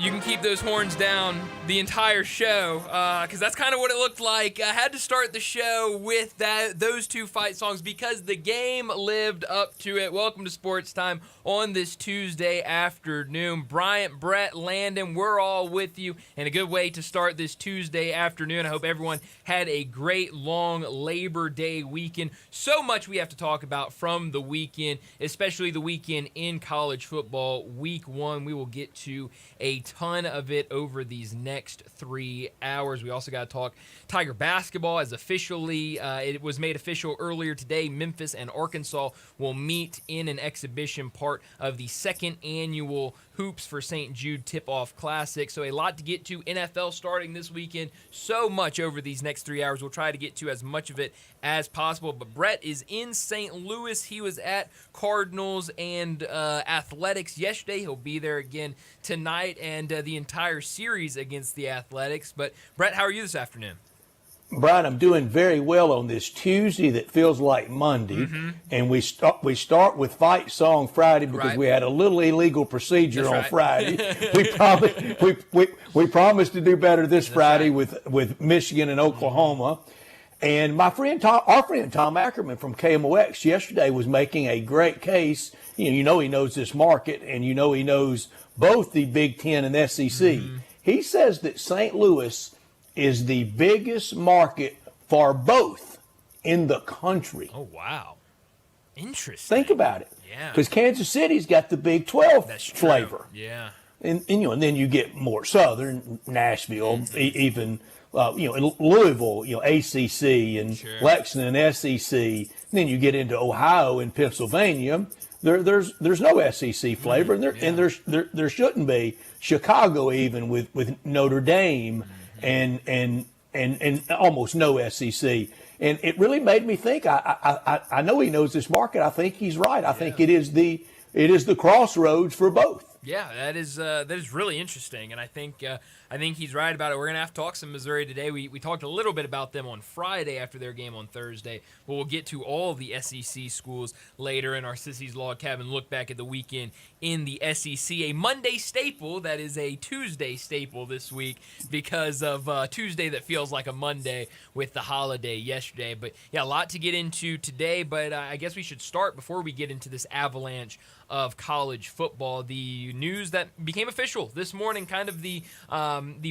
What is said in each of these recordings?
You can keep those horns down the entire show, because that's kind of what it looked like. I had to start the show with those two fight songs because the game lived up to it. Welcome to Sports Time on this Tuesday afternoon. Bryant, Brett, Landon, we're all with you, and a good way to start this Tuesday afternoon. I hope everyone had a great long Labor Day weekend. So much we have to talk about from the weekend, especially the weekend in college football. Week 1, we will get to a ton of it over these next 3 hours. We also got to talk Tiger basketball as officially, it was made official earlier today. Memphis and Arkansas will meet in an exhibition part of the second annual Hoops for St. Jude Tip-Off Classic. So a lot to get to. NFL starting this weekend. So much over these next 3 hours. We'll try to get to as much of it as possible. But Brett is in St. Louis. He was at Cardinals and Athletics yesterday. He'll be there again tonight and the entire series against the Athletics. But Brett, how are you this afternoon? Brian, I'm doing very well on this Tuesday that feels like Monday, and we start with Fight Song Friday because we had a little illegal procedure on Friday. we promised to do better this Friday with Michigan and Oklahoma. And our friend Tom Ackerman from KMOX yesterday was making a great case. You know he knows this market, and he knows both the Big Ten and SEC. He says that St. Louis is the biggest market for both in the country. Oh, wow. Interesting. Think about it. Yeah. Because Kansas City's got the Big 12 That's true. flavor. Yeah. And then you get more Southern, Nashville, even Louisville, ACC, and Lexington, SEC. And then you get into Ohio and Pennsylvania. There's no SEC flavor, and there shouldn't be. Chicago even with Notre Dame. And almost no SEC. And it really made me think, I know he knows this market. I think he's right. I think it is the crossroads for both. Yeah, that is really interesting, and I think he's right about it. We're gonna have to talk some Missouri today. We talked a little bit about them on Friday after their game on Thursday, but we'll get to all of the SEC schools later in our Sissy's Log Cabin look back at the weekend in the SEC. A Monday staple that is a Tuesday staple this week because of Tuesday that feels like a Monday with the holiday yesterday. But yeah, a lot to get into today. But I guess we should start before we get into this avalanche of college football. The news that became official this morning, kind of the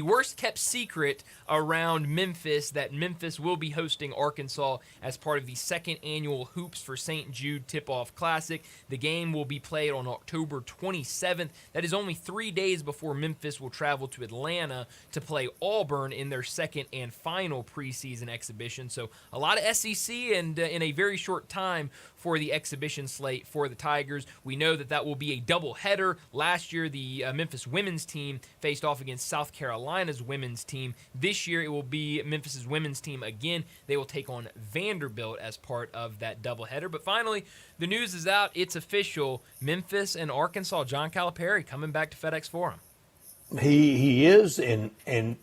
worst kept secret around Memphis, that Memphis will be hosting Arkansas as part of the second annual Hoops for St. Jude Tip-Off Classic. The game will be played on October 27th. That is only 3 days before Memphis will travel to Atlanta to play Auburn in their second and final preseason exhibition. So a lot of SEC and in a very short time for the exhibition slate for the Tigers. We know that will be a doubleheader. Last year, the Memphis women's team faced off against South Carolina's women's team. This year, it will be Memphis's women's team again. They will take on Vanderbilt as part of that doubleheader. But finally, the news is out. It's official. Memphis and Arkansas. John Calipari coming back to FedEx Forum. He is,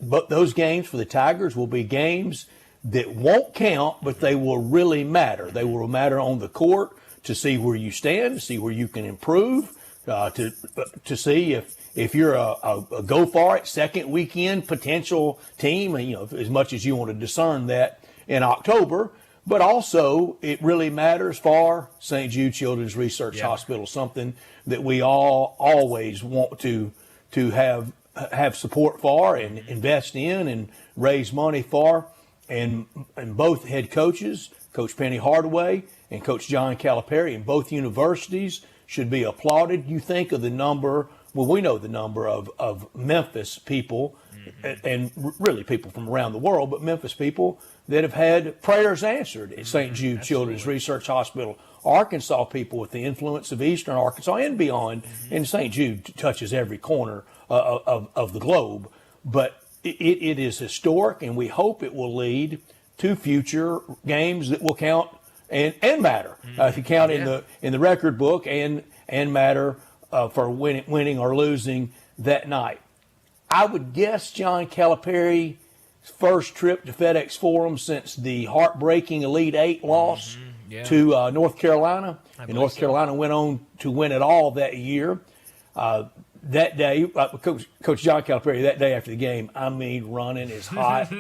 but those games for the Tigers will be games that won't count, but they will really matter. They will matter on the court to see where you stand, to see where you can improve, to see if you're a go for it second weekend potential team, as much as you want to discern that in October. But also, it really matters for St. Jude Children's Research Hospital, something that we all always want to have support for and invest in and raise money for. And both head coaches, Coach Penny Hardaway and Coach John Calipari, in both universities should be applauded. You think of the number, we know the number of Memphis people and really people from around the world, but Memphis people that have had prayers answered at St. Jude Children's Research Hospital. Arkansas people with the influence of Eastern Arkansas and beyond, and St. Jude touches every corner of the globe. But it is historic, and we hope it will lead to future games that will count and matter. If you count in the record book and matter for winning or losing that night. I would guess John Calipari's first trip to FedEx Forum since the heartbreaking Elite Eight loss to North Carolina. And North Carolina went on to win it all that year. that day, Coach John Calipari, that day after the game, I mean, running as hot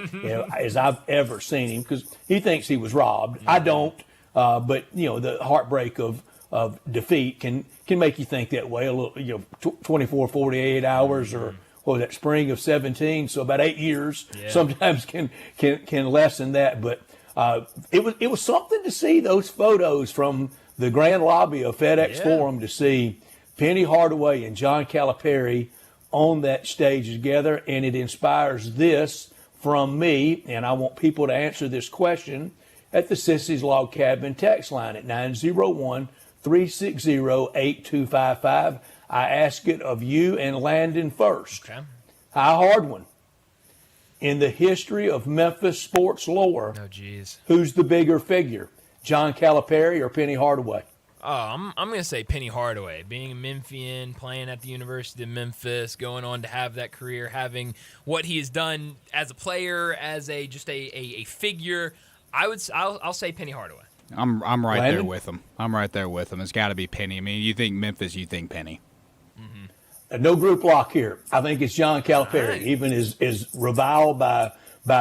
as I've ever seen him, because he thinks he was robbed. I don't, but the heartbreak of defeat can make you think that way a little. 24, 48 hours, or what was that, spring of 17? So about 8 years sometimes can lessen that. But it was something to see those photos from the grand lobby of FedEx Forum, to see Penny Hardaway and John Calipari on that stage together, and it inspires this from me. And I want people to answer this question at the Sissy's Log Cabin text line at 901-360-8255. I ask it of you and Landon first. Okay. How hard one? In the history of Memphis sports lore, who's the bigger figure, John Calipari or Penny Hardaway? Oh, I'm going to say Penny Hardaway. Being a Memphian, playing at the University of Memphis, going on to have that career, having what he has done as a player, as a figure, I'll say Penny Hardaway. I'm right Landon? there with him. It's got to be Penny. I mean, you think Memphis, you think Penny. No group lock here. I think it's John Calipari, right. even as reviled by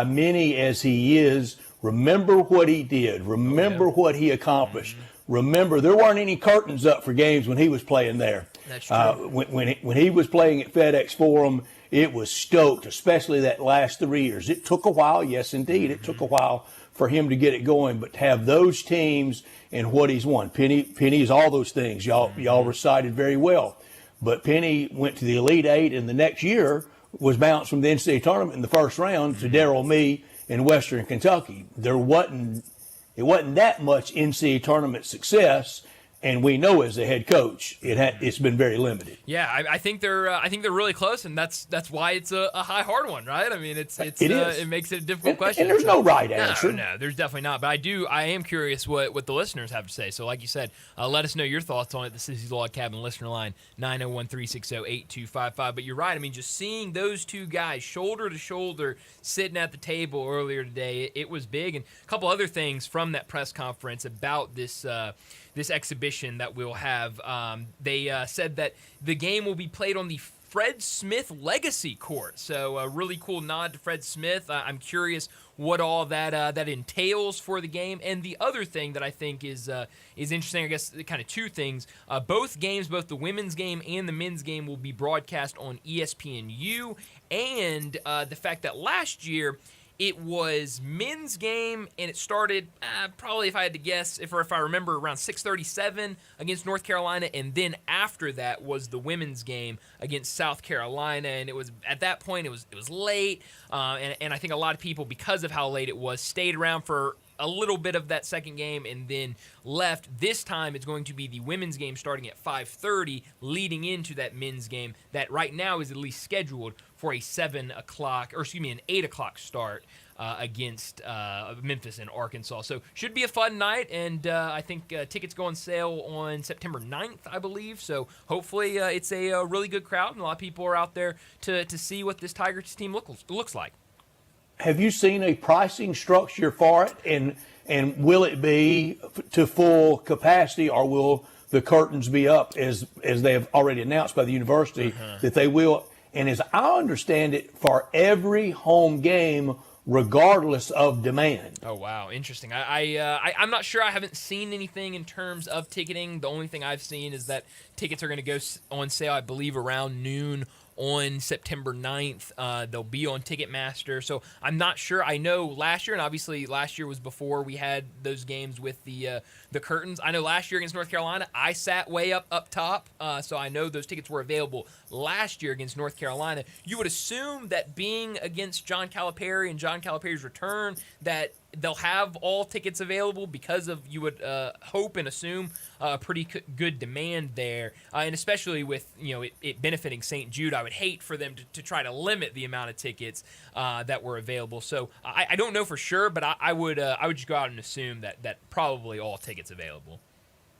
many as he is. Remember what he did. Remember what he accomplished. Remember, there weren't any curtains up for games when he was playing there. That's true. When he was playing at FedEx Forum, it was stoked, especially that last 3 years. It took a while, yes, indeed. It took a while for him to get it going, but to have those teams and what he's won. Penny is all those things y'all recited very well. But Penny went to the Elite Eight, and the next year was bounced from the NCAA tournament in the first round to Darryl Mee in Western Kentucky. It wasn't that much NCAA tournament success, and we know as a head coach, it's been very limited. Yeah, I think they're really close, and that's why it's a high hard one, right? I mean, it makes it a difficult question. And there's no right answer. No, there's definitely not. But I am curious what the listeners have to say. So, like you said, let us know your thoughts on it. The Sissy's Log Cabin listener line 901-360-8255. But you're right. I mean, just seeing those two guys shoulder to shoulder sitting at the table earlier today, it was big. And a couple other things from that press conference about this exhibition that we'll have. They said that the game will be played on the Fred Smith Legacy Court. So a really cool nod to Fred Smith. I'm curious what all that entails for the game. And the other thing that I think is interesting, I guess kind of two things. Both games, both the women's game and the men's game, will be broadcast on ESPNU. And the fact that last year it was men's game, and it started probably, if I had to guess, if I remember, around 6:37 against North Carolina, and then after that was the women's game against South Carolina, and it was at that point it was late, and I think a lot of people, because of how late it was, stayed around for a little bit of that second game and then left. This time it's going to be the women's game starting at 5:30, leading into that men's game that right now is at least scheduled for an 8 o'clock start against Memphis and Arkansas. So should be a fun night, and I think tickets go on sale on September 9th, I believe. So hopefully it's a really good crowd, and a lot of people are out there to see what this Tigers team looks like. Have you seen a pricing structure for it, and will it be to full capacity, or will the curtains be up as they have already announced by the university that they will? And as I understand it, for every home game, regardless of demand. Oh, wow. Interesting. I'm not sure. I haven't seen anything in terms of ticketing. The only thing I've seen is that tickets are going to go on sale, I believe, around noon on September 9th. They'll be on Ticketmaster. So I'm not sure. I know last year, and obviously last year was before we had those games with the curtains. I know last year against North Carolina, I sat way up top. So I know those tickets were available last year against North Carolina. You would assume that being against John Calipari and John Calipari's return, that they'll have all tickets available because of, you would hope and assume, pretty good demand there, and especially with it benefiting St. Jude. I would hate for them to try to limit the amount of tickets that were available. So I don't know for sure, but I would just go out and assume that probably all tickets available.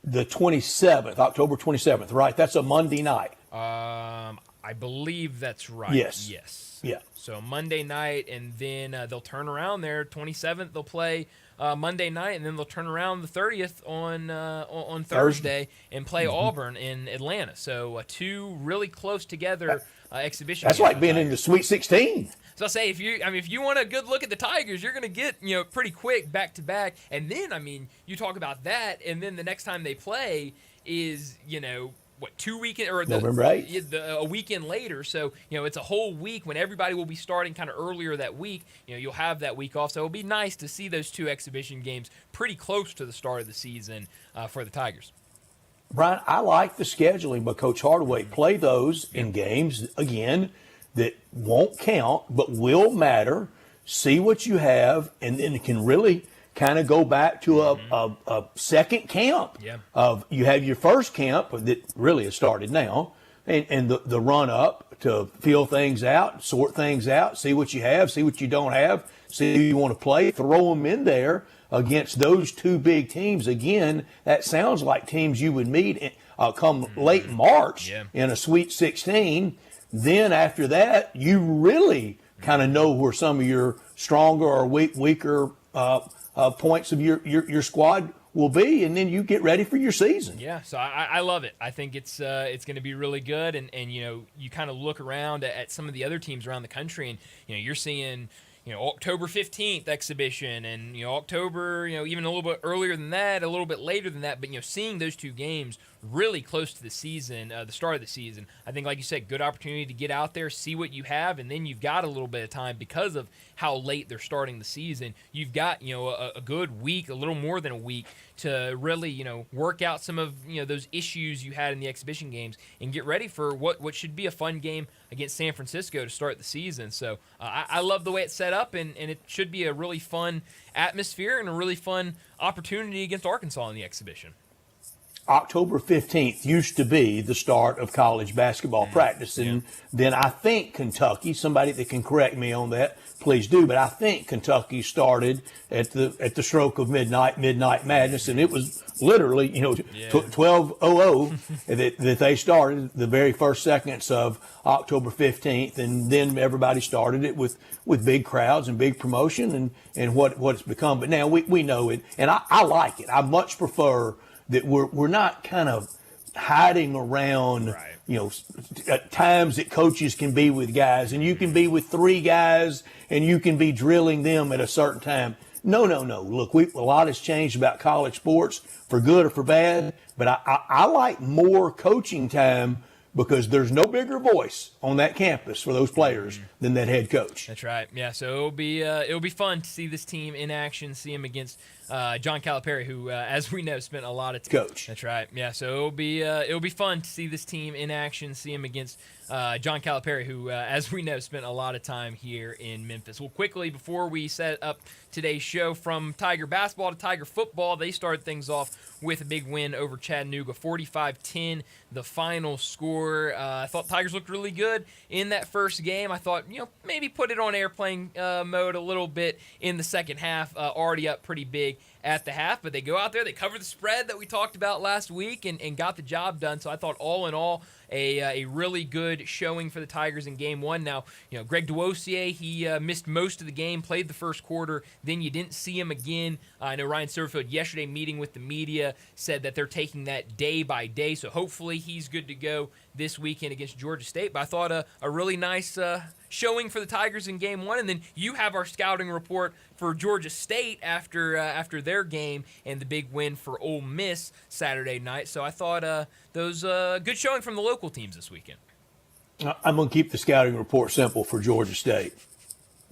The 27th, October 27th, right? That's a Monday night. I I believe that's right. Yes. Yes. Yeah. So Monday night, and then they'll turn around there. 27th, they'll play Monday night, and then they'll turn around the 30th on Thursday and play Auburn in Atlanta. So two really close together exhibition. That's games like for being the in the Sweet 16. So I say if you want a good look at the Tigers, you're going to get pretty quick back to back, and then you talk about that, and then the next time they play is 2 weekend or November 8th. a weekend later. So it's a whole week when everybody will be starting kind of earlier that week. You'll have that week off, so it'll be nice to see those two exhibition games pretty close to the start of the season for the Tigers. Brian, I like the scheduling, but Coach Hardaway play those in games again that won't count but will matter. See what you have, and then it can really kind of go back to a second camp. Yeah. Of you have your first camp that really has started now, and the run up to feel things out, sort things out, see what you have, see what you don't have, see who you want to play, throw them in there against those two big teams. Again, that sounds like teams you would meet come late March in a Sweet 16. Then after that, you really kind of know where some of your stronger or weaker points of your squad will be, and then you get ready for your season. Yeah, so I love it. I think it's going to be really good, and you kind of look around at some of the other teams around the country, and you're seeing October 15th exhibition, and October even a little bit earlier than that, a little bit later than that, but seeing those two games really close to the season, the start of the season, I think, like you said, good opportunity to get out there, see what you have, and then you've got a little bit of time because of how late they're starting the season. You've got a good week, a little more than a week, to really work out some of those issues you had in the exhibition games and get ready for what should be a fun game against San Francisco to start the season. So I love the way it's set up, and it should be a really fun atmosphere and a really fun opportunity against Arkansas in the exhibition. October 15th used to be the start of college basketball practice. And then I think Kentucky, somebody that can correct me on that, please do, but I think Kentucky started at the stroke of midnight madness, and it was literally, 12:00 that they started the very first seconds of October 15th, and then everybody started it with big crowds and big promotion and what it's become. But now we know it, and I like it. I much prefer that we're not kind of hiding around, at times that coaches can be with guys, and you can be with three guys and you can be drilling them at a certain time. No. Look, a lot has changed about college sports for good or for bad, but I like more coaching time because there's no bigger voice on that campus for those players than that head coach. That's right. Yeah, so it'll be fun to see this team in action, see him against John Calipari, who, as we know, spent a lot of time. Coach. That's right. Yeah, so it'll be fun to see this team in action, see him against John Calipari, who, as we know, spent a lot of time here in Memphis. Well, quickly, before we set up today's show, from Tiger basketball to Tiger football, they started things off with a big win over Chattanooga, 45-10, the final score. I thought Tigers looked really good in that first game. I thought, maybe put it on airplane mode a little bit in the second half, already up pretty big at the half, but they go out there, they cover the spread that we talked about last week and got the job done. So I thought all in all, a really good showing for the Tigers in game one. Now, Greg Duosier, he missed most of the game, played the first quarter, then you didn't see him again. I know Ryan Silverfield yesterday meeting with the media said that they're taking that day by day, so hopefully he's good to go this weekend against Georgia State. But I thought a really nice showing for the Tigers in game one, and then you have our scouting report for Georgia State after their game and the big win for Ole Miss Saturday night. So I thought those good showing from the local teams this weekend. I'm going to keep the scouting report simple for Georgia State.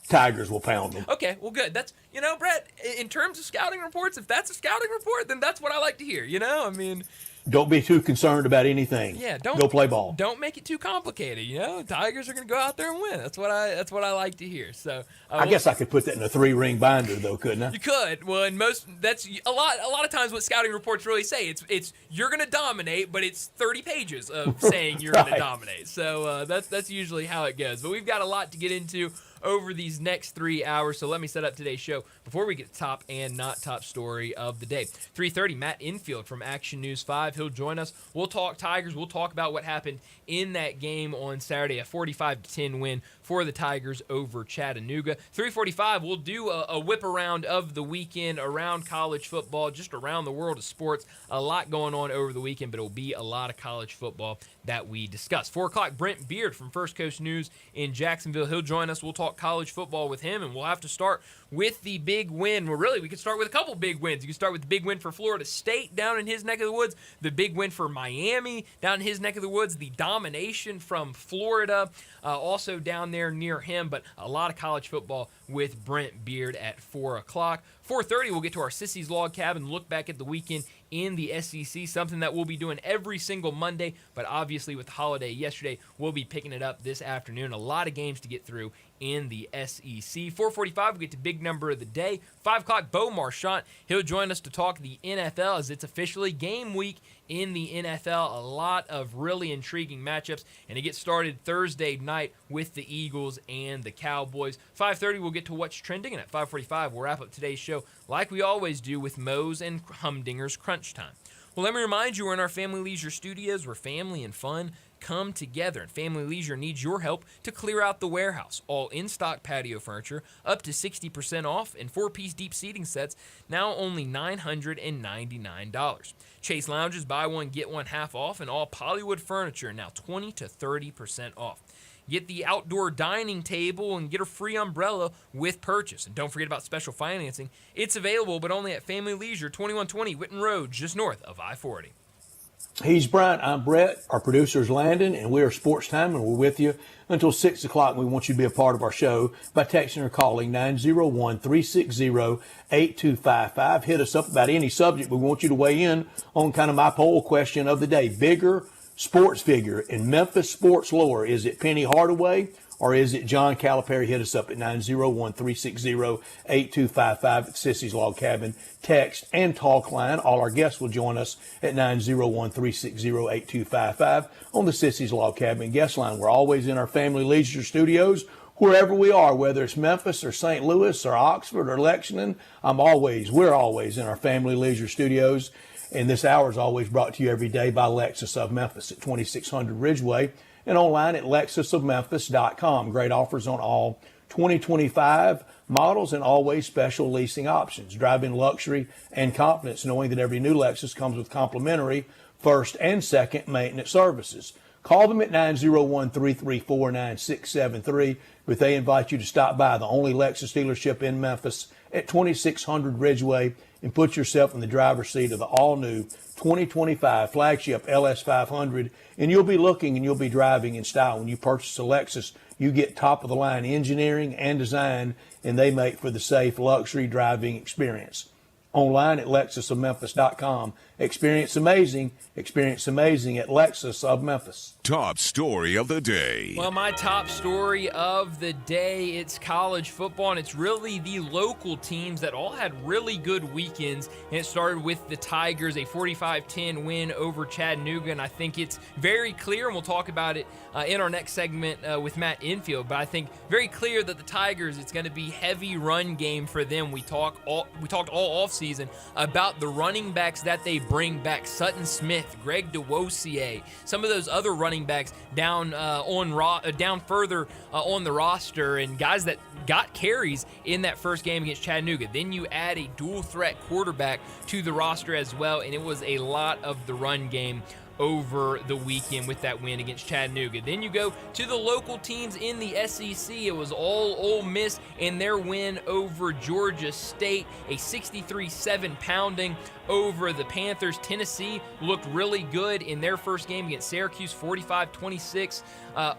Tigers will pound them. Okay, well, good. That's, Brett, in terms of scouting reports, if that's a scouting report, then that's what I like to hear, I mean, Don't be too concerned about anything. Yeah, go play ball. Don't make it too complicated. Tigers are going to go out there and win. That's what I like to hear. So I guess I could put that in a 3-ring binder, though, couldn't I? You could. Well, and that's a lot of times what scouting reports really say. It's you're going to dominate, but it's 30 pages of saying you're going to dominate. So that's usually how it goes. But we've got a lot to get into over these next 3 hours. So let me set up today's show before we get to top and not top story of the day. 3:30, Matt Infield from Action News 5. He'll join us. We'll talk Tigers. We'll talk about what happened in that game on Saturday, a 45-10 win for the Tigers over Chattanooga. 3:45, we'll do a whip around of the weekend around college football, just around the world of sports. A lot going on over the weekend, but it'll be a lot of college football that we discuss. 4 o'clock, Brent Beard from First Coast News in Jacksonville. He'll join us. We'll talk college football with him, and we'll have to start with the big win. Well, really, we could start with a couple big wins. You can start with the big win for Florida State down in his neck of the woods, the big win for Miami down in his neck of the woods, the domination from Florida also down there near him, but a lot of college football with Brent Beard at 4 o'clock. 4:30, we'll get to our Sissy's Log Cabin, look back at the weekend in the SEC, something that we'll be doing every single Monday, but obviously with the holiday yesterday, we'll be picking it up this afternoon. A lot of games to get through in the SEC. 4:45, we get to big number of the day. 5 o'clock, Bo Marchant. He'll join us to talk the NFL as it's officially game week in the NFL. A lot of really intriguing matchups, and it gets started Thursday night with the Eagles and the Cowboys. 5:30, we'll get to what's trending, and at 5:45, we'll wrap up today's show like we always do with Moe's and Humdinger's Crunch Time. Well, let me remind you, we're in our Family Leisure Studios where family and fun come together, and Family Leisure needs your help to clear out the warehouse. All in-stock patio furniture up to 60% off, and 4-piece deep seating sets now only $999. Chase Lounges, buy one, get one half off, and all Polywood furniture now 20 to 30% off. Get the outdoor dining table and get a free umbrella with purchase. And don't forget about special financing. It's available, but only at Family Leisure, 2120 Whitten Road, just north of I-40. He's Bryant. I'm Brett. Our producer is Landon, and we are Sports Time, and we're with you until 6 o'clock. We want you to be a part of our show by texting or calling 901-360-8255. Hit us up about any subject. We want you to weigh in on kind of my poll question of the day. Bigger sports figure in Memphis sports lore. Is it Penny Hardaway or is it John Calipari? Hit us up at 901-360-8255 at Sissy's Log Cabin. Text and talk line. All our guests will join us at 901-360-8255 on the Sissy's Log Cabin guest line. We're always in our Family Leisure Studios, wherever we are, whether it's Memphis or St. Louis or Oxford or Lexington. We're always in our Family Leisure Studios. And this hour is always brought to you every day by Lexus of Memphis at 2600 Ridgeway and online at lexusofmemphis.com. Great offers on all 2025 models and always special leasing options. Drive in luxury and confidence knowing that every new Lexus comes with complimentary first and second maintenance services. Call them at 901-334-9673 if they invite you to stop by the only Lexus dealership in Memphis at 2600 Ridgeway and put yourself in the driver's seat of the all-new 2025 flagship LS500, and you'll be looking and you'll be driving in style. When you purchase a Lexus, you get top-of-the-line engineering and design, and they make for the safe luxury driving experience. Online at lexusofmemphis.com. Experience amazing at Lexus of Memphis. Top story of the day. Well, my top story of the day, it's college football, and it's really the local teams that all had really good weekends. And it started with the Tigers, a 45-10 win over Chattanooga, and I think it's very clear, and we'll talk about it in our next segment with Matt Infield, but I think very clear that the Tigers, it's going to be heavy run game for them. We talked all offseason about the running backs that they bring back. Sutton Smith, Greg DeWosier, some of those other running backs down further on the roster, and guys that got carries in that first game against Chattanooga. Then you add a dual threat quarterback to the roster as well, and it was a lot of the run game over the weekend with that win against Chattanooga. Then you go to the local teams in the SEC. It was all Ole Miss in their win over Georgia State, a 63-7 pounding over the Panthers. Tennessee looked really good in their first game against Syracuse, 45-26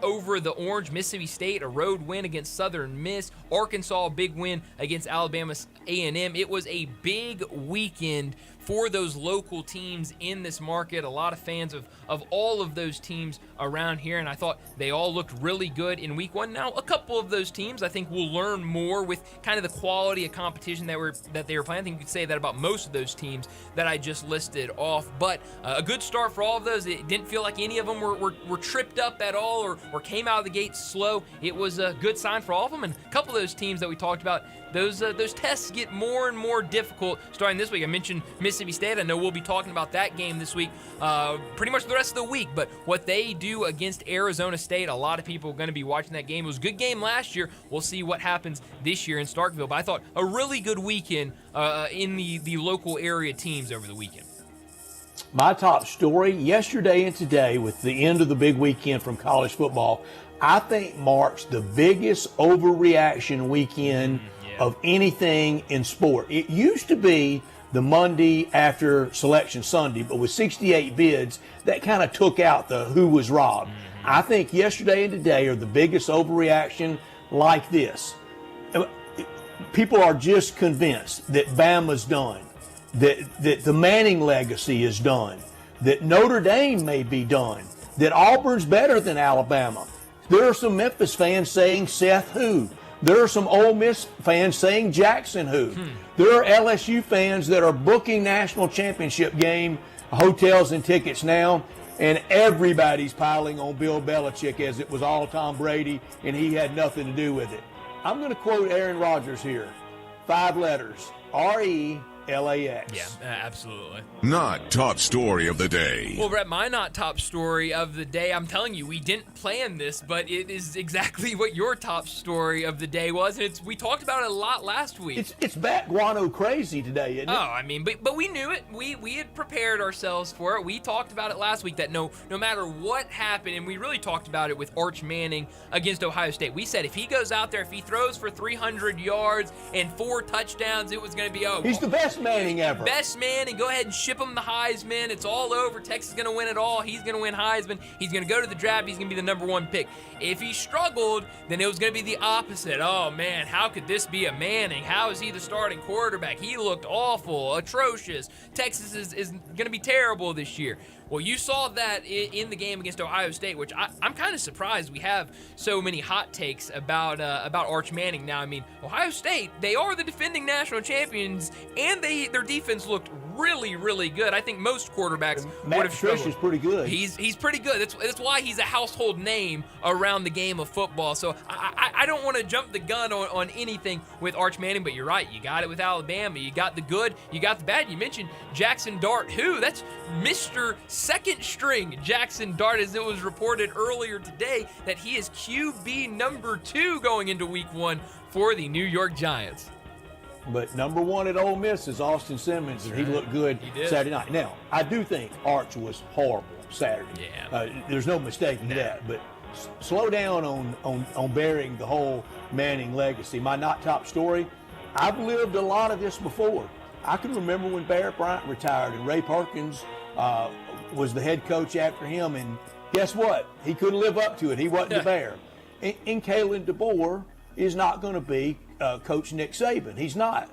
over the Orange. Mississippi State, a road win against Southern Miss. Arkansas, a big win against Alabama A&M. It was a big weekend for those local teams in this market. A lot of fans of all of those teams around here, and I thought they all looked really good in week one. Now, a couple of those teams I think we'll learn more with kind of the quality of competition that they were playing. I think you could say that about most of those teams that I just listed off, but a good start for all of those. It didn't feel like any of them were tripped up at all or came out of the gate slow. It was a good sign for all of them, and a couple of those teams that we talked about, those tests get more and more difficult starting this week. I mentioned Mississippi State. I know we'll be talking about that game this week, pretty much the rest of the week, but what they do against Arizona State, a lot of people are going to be watching that game. It was a good game last year. We'll see what happens this year in Starkville, but I thought a really good weekend in the local area teams over the weekend. My top story yesterday and today, with the end of the big weekend from college football, I think marks the biggest overreaction weekend of anything in sport. It used to be the Monday after Selection Sunday, but with 68 bids, that kind of took out the who was robbed. I think yesterday and today are the biggest overreaction like this. People are just convinced that Bama's done, that the Manning legacy is done, that Notre Dame may be done, that Auburn's better than Alabama. There are some Memphis fans saying Seth who. There are some Ole Miss fans saying Jackson who. There are LSU fans that are booking national championship game hotels and tickets now, and everybody's piling on Bill Belichick as it was all Tom Brady and he had nothing to do with it. I'm going to quote Aaron Rodgers here. 5 letters, RELAX. Yeah, absolutely. Not top story of the day. Well, Brett, my not top story of the day, I'm telling you, we didn't plan this, but it is exactly what your top story of the day was. And we talked about it a lot last week. It's bat guano crazy today, isn't it? Oh, I mean, but we knew it. We had prepared ourselves for it. We talked about it last week that no matter what happened, and we really talked about it with Arch Manning against Ohio State. We said if he goes out there, if he throws for 300 yards and 4 touchdowns, it was going to be over. He's the best Manning ever. Best Manning. Go ahead and ship him the Heisman. It's all over. Texas is going to win it all. He's going to win Heisman. He's going to go to the draft. He's going to be the number 1 pick. If he struggled, then it was going to be the opposite. Oh, man, how could this be a Manning? How is he the starting quarterback? He looked awful, atrocious. Texas is going to be terrible this year. Well, you saw that in the game against Ohio State, which I'm kind of surprised we have so many hot takes about Arch Manning now. I mean, Ohio State, they are the defending national champions, and their defense looked really, really good. I think most quarterbacks would have struggled. Matt Patricia's pretty good. He's pretty good. That's why he's a household name around the game of football. So I don't want to jump the gun on anything with Arch Manning, but you're right. You got it with Alabama. You got the good. You got the bad. You mentioned Jackson Dart, who that's Mr. Second string Jackson Dart, as it was reported earlier today that he is QB number 2 going into week 1 for the New York Giants. But number 1 at Ole Miss is Austin Simmons, and he looked good Saturday night. Now, I do think Arch was horrible Saturday. Yeah. There's no mistaking that. But slow down on burying the whole Manning legacy. My not top story, I've lived a lot of this before. I can remember when Barrett Bryant retired and Ray Perkins was the head coach after him, and guess what? He couldn't live up to it. He wasn't the Bear. And Kalen DeBoer is not going to be Coach Nick Saban. He's not.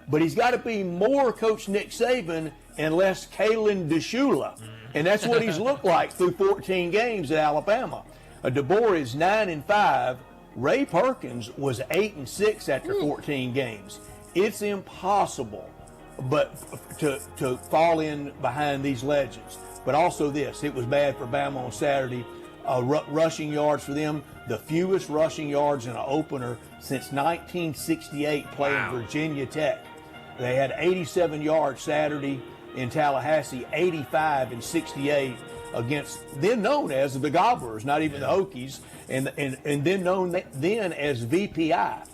But he's got to be more Coach Nick Saban and less Kalen DeShula. And that's what he's looked like through 14 games at Alabama. DeBoer is 9-5. Ray Perkins was 8-6 after 14 games. It's impossible but to fall in behind these legends. But also this, it was bad for Bama on Saturday. Rushing yards for them, the fewest rushing yards in an opener since 1968 playing Virginia Tech. They had 87 yards Saturday in Tallahassee, 85 and 68 against then known as the Gobblers, not even the Hokies, and then known then as VPI,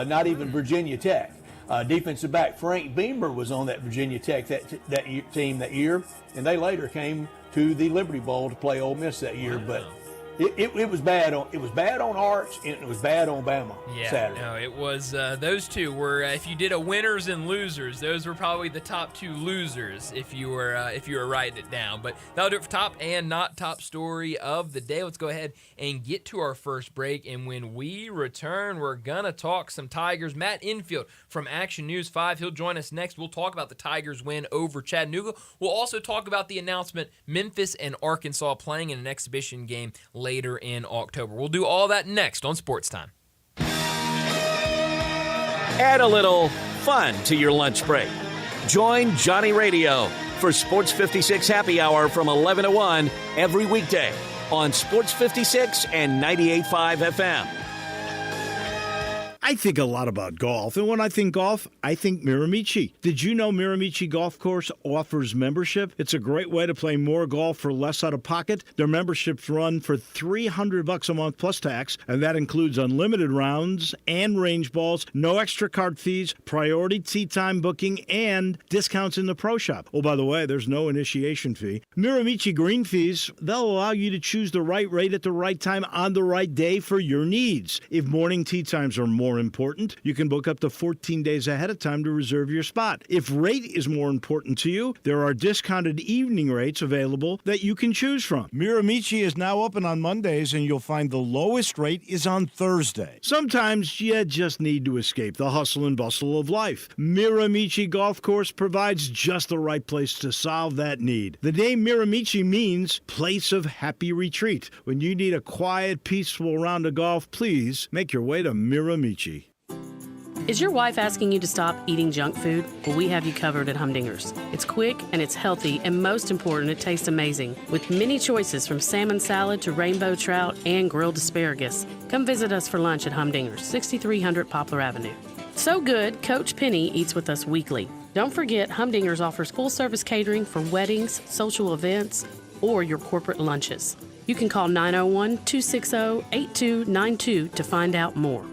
not even Virginia Tech. Defensive back Frank Beamer was on that Virginia Tech team that year, and they later came to the Liberty Bowl to play Ole Miss that year. But It was bad on Arch, and it was bad on Bama Saturday. No, it was those two were if you did a winners and losers, those were probably the top two losers if you were writing it down. But that'll do it for top and not top story of the day. Let's go ahead and get to our first break, and when we return, we're gonna talk some Tigers. Matt Infield from Action News 5, he'll join us next. We'll talk about the Tigers win over Chattanooga. We'll also talk about the announcement Memphis and Arkansas playing in an exhibition game later in October. We'll do all that next on Sports Time. Add a little fun to your lunch break. Join Johnny Radio for Sports 56 Happy Hour from 11 to 1 every weekday on Sports 56 and 98.5 FM. I think a lot about golf, and when I think golf, I think Miramichi. Did you know Miramichi Golf Course offers membership? It's a great way to play more golf for less out of pocket. Their memberships run for $300 a month plus tax, and that includes unlimited rounds and range balls, no extra card fees, priority tee time booking, and discounts in the pro shop. Oh, by the way, there's no initiation fee. Miramichi green fees, they'll allow you to choose the right rate at the right time on the right day for your needs. If morning tee times are more important, you can book up to 14 days ahead of time to reserve your spot. If rate is more important to you, there are discounted evening rates available that you can choose from. Miramichi is now open on Mondays, and you'll find the lowest rate is on Thursday. Sometimes you just need to escape the hustle and bustle of life. Miramichi Golf Course provides just the right place to solve that need. The name Miramichi means place of happy retreat. When you need a quiet, peaceful round of golf, please make your way to Miramichi. Is your wife asking you to stop eating junk food? Well, we have you covered at Humdinger's. It's quick and it's healthy, and most important, it tastes amazing. With many choices from salmon salad to rainbow trout and grilled asparagus. Come visit us for lunch at Humdinger's, 6300 Poplar Avenue. So good, Coach Penny eats with us weekly. Don't forget, Humdinger's offers full-service catering for weddings, social events, or your corporate lunches. You can call 901-260-8292 to find out more.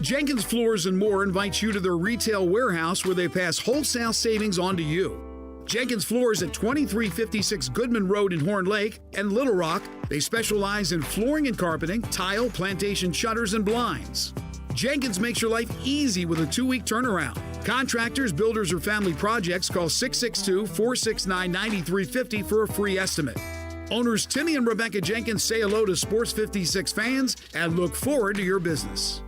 Jenkins Floors and More invites you to their retail warehouse where they pass wholesale savings on to you. Jenkins Floors at 2356 Goodman Road in Horn Lake and Little Rock. They specialize in flooring and carpeting, tile, plantation shutters, and blinds. Jenkins makes your life easy with a 2-week turnaround. Contractors, builders, or family projects, call 662-469-9350 for a free estimate. Owners Timmy and Rebecca Jenkins say hello to Sports 56 fans and look forward to your business.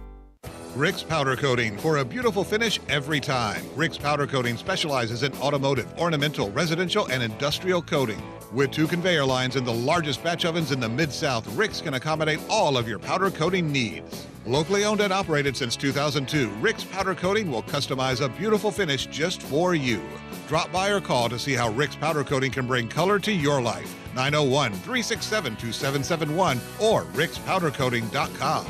Rick's Powder Coating for a beautiful finish every time. Rick's Powder Coating specializes in automotive, ornamental, residential, and industrial coating. With 2 conveyor lines and the largest batch ovens in the Mid-South, Rick's can accommodate all of your powder coating needs. Locally owned and operated since 2002, Rick's Powder Coating will customize a beautiful finish just for you. Drop by or call to see how Rick's Powder Coating can bring color to your life. 901-367-2771 or rickspowdercoating.com.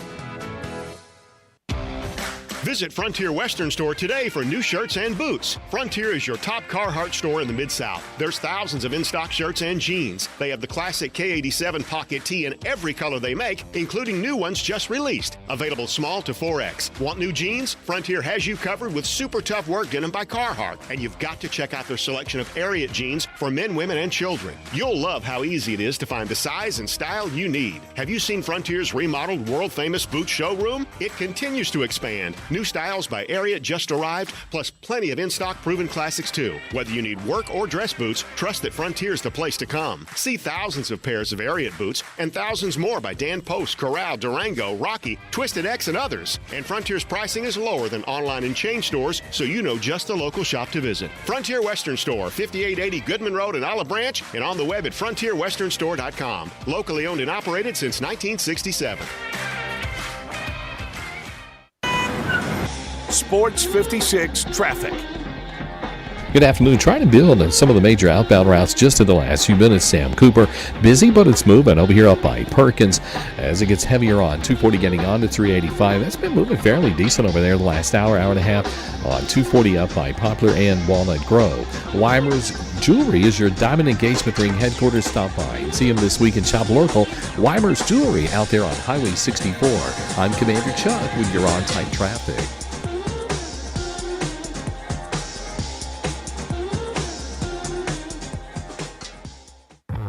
Visit Frontier Western Store today for new shirts and boots. Frontier is your top Carhartt store in the Mid-South. There's thousands of in-stock shirts and jeans. They have the classic K87 pocket tee in every color they make, including new ones just released. Available small to 4X. Want new jeans? Frontier has you covered with super tough work denim by Carhartt. And you've got to check out their selection of Ariat jeans for men, women, and children. You'll love how easy it is to find the size and style you need. Have you seen Frontier's remodeled world-famous boot showroom? It continues to expand. New styles by Ariat just arrived, plus plenty of in-stock proven classics too. Whether you need work or dress boots, trust that Frontier's the place to come. See thousands of pairs of Ariat boots and thousands more by Dan Post, Corral, Durango, Rocky, Twisted X, and others. And Frontier's pricing is lower than online and chain stores, so you know just the local shop to visit. Frontier Western Store, 5880 Goodman Road in Olive Branch, and on the web at frontierwesternstore.com. Locally owned and operated since 1967. Sports 56 Traffic. Good afternoon. Trying to build some of the major outbound routes just in the last few minutes. Sam Cooper, busy, but it's moving over here up by Perkins as it gets heavier on 240 getting on to 385. That's been moving fairly decent over there the last hour and a half on 240 up by Poplar and Walnut Grove. Weimer's Jewelry is your diamond engagement ring headquarters. Stop by and see them this week and shop local. Weimer's Jewelry out there on Highway 64. I'm Commander Chuck with your on-time traffic.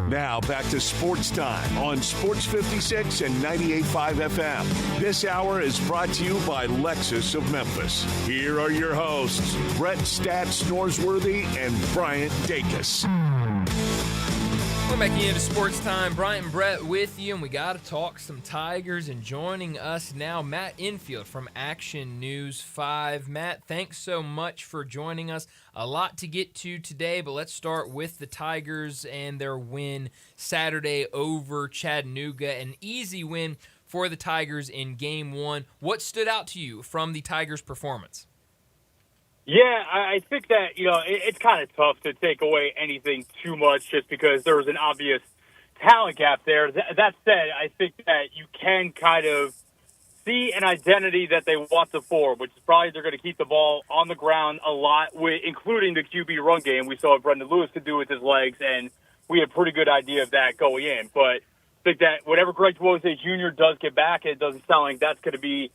Now back to Sports Time on Sports 56 and 98.5 FM. This hour is brought to you by Lexus of Memphis. Here are your hosts, Brett Stats Norsworthy and Bryant Dacus. We're back into Sports Time. Bryant and Brett with you, and we got to talk some Tigers. And joining us now, Matt Infield from Action News 5. Matt, thanks so much for joining us. A lot to get to today, but let's start with the Tigers and their win Saturday over Chattanooga. An easy win for the Tigers in Game 1. What stood out to you from the Tigers' performance? Yeah, I think that, it's kind of tough to take away anything too much just because there was an obvious talent gap there. That said, I think that you can kind of see an identity that they want to form, which is probably they're going to keep the ball on the ground a lot, including the QB run game. We saw what Brendan Lewis could do with his legs, and we had a pretty good idea of that going in. But I think that whenever Greg DuBose Jr. does get back, it doesn't sound like that's going to be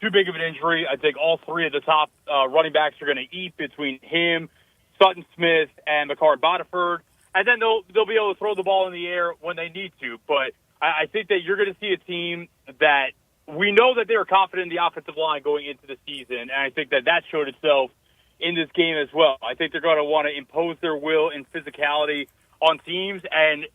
too big of an injury. I think all three of the top running backs are going to eat between him, Sutton Smith, and McCart Bodiford. And then they'll be able to throw the ball in the air when they need to. But I think that you're going to see a team that we know that they're confident in the offensive line going into the season. And I think that showed itself in this game as well. I think they're going to want to impose their will and physicality on teams. And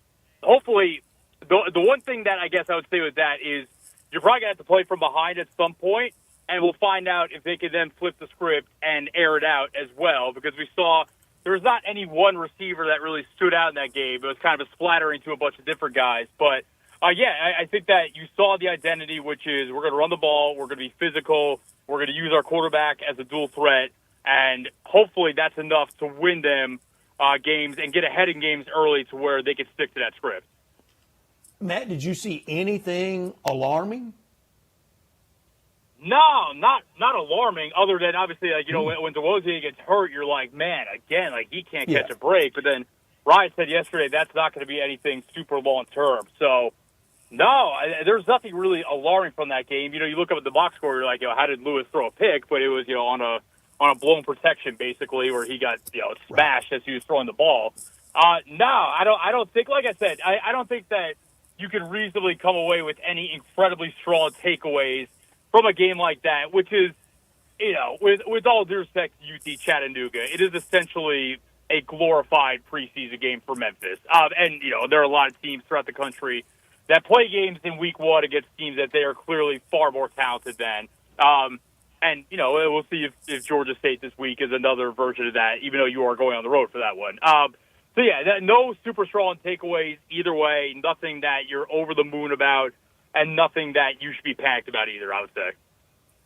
hopefully, the one thing that I guess I would say with that is you're probably going to have to play from behind at some point, and we'll find out if they can then flip the script and air it out as well, because we saw there was not any one receiver that really stood out in that game. It was kind of a splattering to a bunch of different guys. But, I think that you saw the identity, which is we're going to run the ball, we're going to be physical, we're going to use our quarterback as a dual threat, and hopefully that's enough to win them games and get ahead in games early to where they can stick to that script. Matt, did you see anything alarming? No, not alarming, other than obviously, when DuBose gets hurt, you're like, man, again, he can't catch a break. But then Ryan said yesterday that's not going to be anything super long-term. So, no, there's nothing really alarming from that game. You look up at the box score, you're like, how did Lewis throw a pick? But it was, on a blown protection, basically, where he got, smashed as he was throwing the ball. No, I don't think, like I said, I don't think that you can reasonably come away with any incredibly strong takeaways from a game like that, which is, with all due respect to UT Chattanooga, it is essentially a glorified preseason game for Memphis. And there are a lot of teams throughout the country that play games in week 1 against teams that they are clearly far more talented than. And, we'll see if Georgia State this week is another version of that, even though you are going on the road for that one. So, no super strong takeaways either way, nothing that you're over the moon about, and nothing that you should be panicked about either, I would say.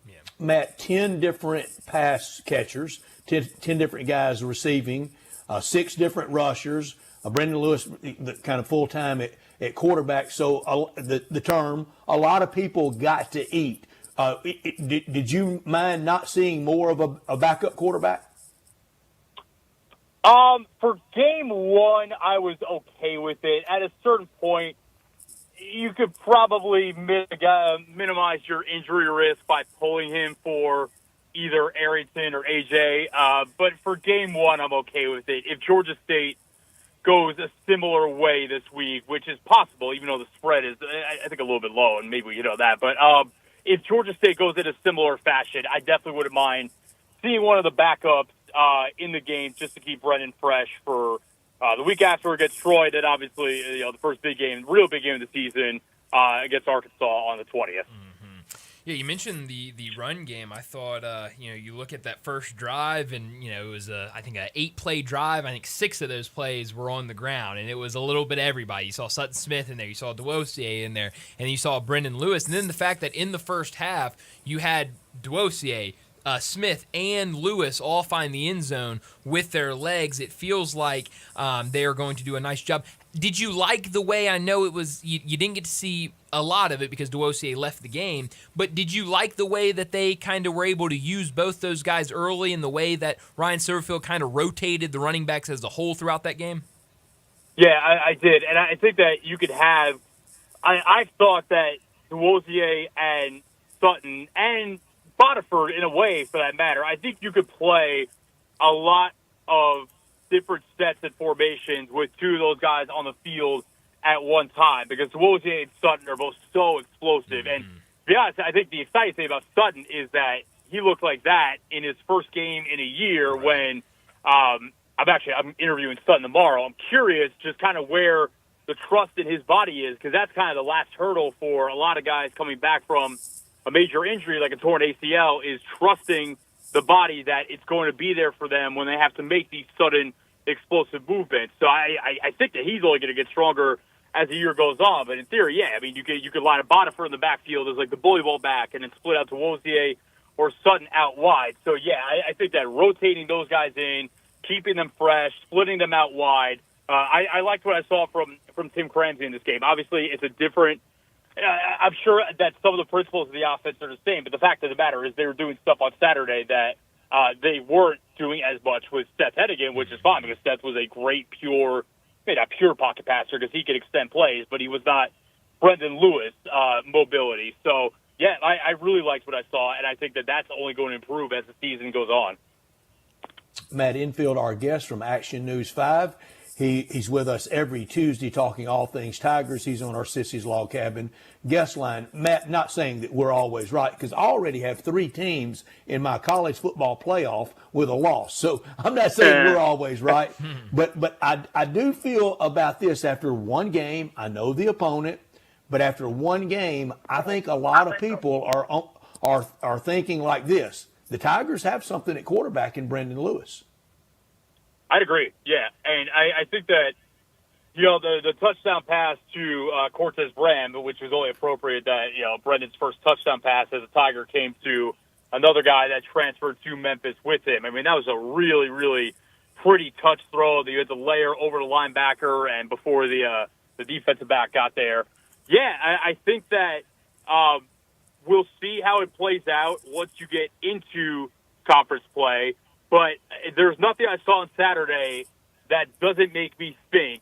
Yeah. Matt, 10 different pass catchers, 10 different guys receiving, 6 different rushers, Brendan Lewis kind of full-time at quarterback. So the term, a lot of people got to eat. Did you mind not seeing more of a backup quarterback? For game 1, I was okay with it. At a certain point, you could probably minimize your injury risk by pulling him for either Arrington or AJ. But for game 1, I'm okay with it. If Georgia State goes a similar way this week, which is possible, even though the spread is, I think, a little bit low, and maybe you know that. But if Georgia State goes in a similar fashion, I definitely wouldn't mind seeing one of the backups in the game just to keep Brennan fresh for the week after against Troy. That obviously, the first real big game of the season against Arkansas on the 20th. Yeah, you mentioned the run game. I thought, you look at that first drive, and, it was, I think, an 8-play drive. I think 6 of those plays were on the ground, and it was a little bit of everybody. You saw Sutton Smith in there. You saw DuBose in there, and you saw Brendan Lewis. And then the fact that in the first half, you had DuBose, Smith and Lewis all find the end zone with their legs. It feels like they are going to do a nice job. Did you like the way, I know it was you didn't get to see a lot of it because DuBose left the game, but did you like the way that they kind of were able to use both those guys early and the way that Ryan Silverfield kind of rotated the running backs as a whole throughout that game? Yeah, I did. And I think that you could have I thought that DuBose and Sutton and Bodiford, in a way, for that matter, I think you could play a lot of different sets and formations with 2 of those guys on the field at one time because Woj and Sutton are both so explosive. And to be honest, I think the exciting thing about Sutton is that he looked like that in his first game in a year when I'm interviewing Sutton tomorrow. I'm curious just kind of where the trust in his body is because that's kind of the last hurdle for a lot of guys coming back from a major injury like a torn ACL is trusting the body that it's going to be there for them when they have to make these sudden explosive movements. So I think that he's only going to get stronger as the year goes on. But in theory, yeah, I mean, you could line a Bonifer in the backfield as like the bully ball back and then split out to Wozier or Sutton out wide. So, yeah, I think that rotating those guys in, keeping them fresh, splitting them out wide. I liked what I saw from Tim Cramsey in this game. Obviously, it's a different I'm sure that some of the principles of the offense are the same, but the fact of the matter is they were doing stuff on Saturday that they weren't doing as much with Seth Hennigan, which is fine because Seth was a great not pure pocket passer because he could extend plays, but he was not Brendan Lewis mobility. So, yeah, I really liked what I saw, and I think that that's only going to improve as the season goes on. Matt Infield, our guest from Action News 5. He's with us every Tuesday talking all things Tigers. He's on our Sissy's Log Cabin guest line. Matt, not saying that we're always right, because I already have 3 teams in my college football playoff with a loss. So I'm not saying we're always right. But I do feel about this after one game. I know the opponent, but after one game, I think a lot of people are thinking like this. The Tigers have something at quarterback in Brendan Lewis. I'd agree, yeah. And I think that, the touchdown pass to Cortez Brand, which was only appropriate that, Brendan's first touchdown pass as a Tiger came to another guy that transferred to Memphis with him. I mean, that was a really, really pretty touch throw. You had the layer over the linebacker and before the defensive back got there. Yeah, I think that we'll see how it plays out once you get into conference play. But there's nothing I saw on Saturday that doesn't make me think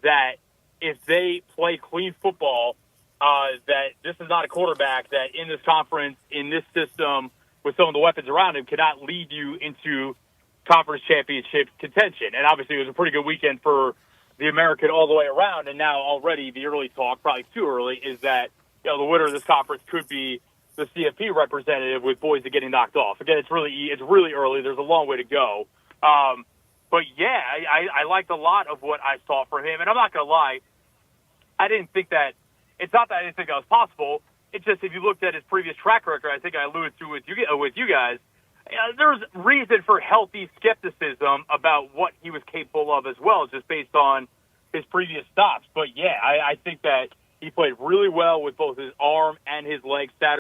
that if they play clean football, that this is not a quarterback that in this conference, in this system, with some of the weapons around him, cannot lead you into conference championship contention. And obviously it was a pretty good weekend for the American all the way around. And now already the early talk, probably too early, is that the winner of this conference could be the CFP representative with Boise getting knocked off. Again, it's really early. There's a long way to go. But yeah, I liked a lot of what I saw from him. And I'm not going to lie, I didn't think that – it's not that I didn't think that was possible. It's just if you looked at his previous track record, I think I alluded to with you guys, there's reason for healthy skepticism about what he was capable of as well, just based on his previous stops. But yeah, I think that he played really well with both his arm and his leg Saturday.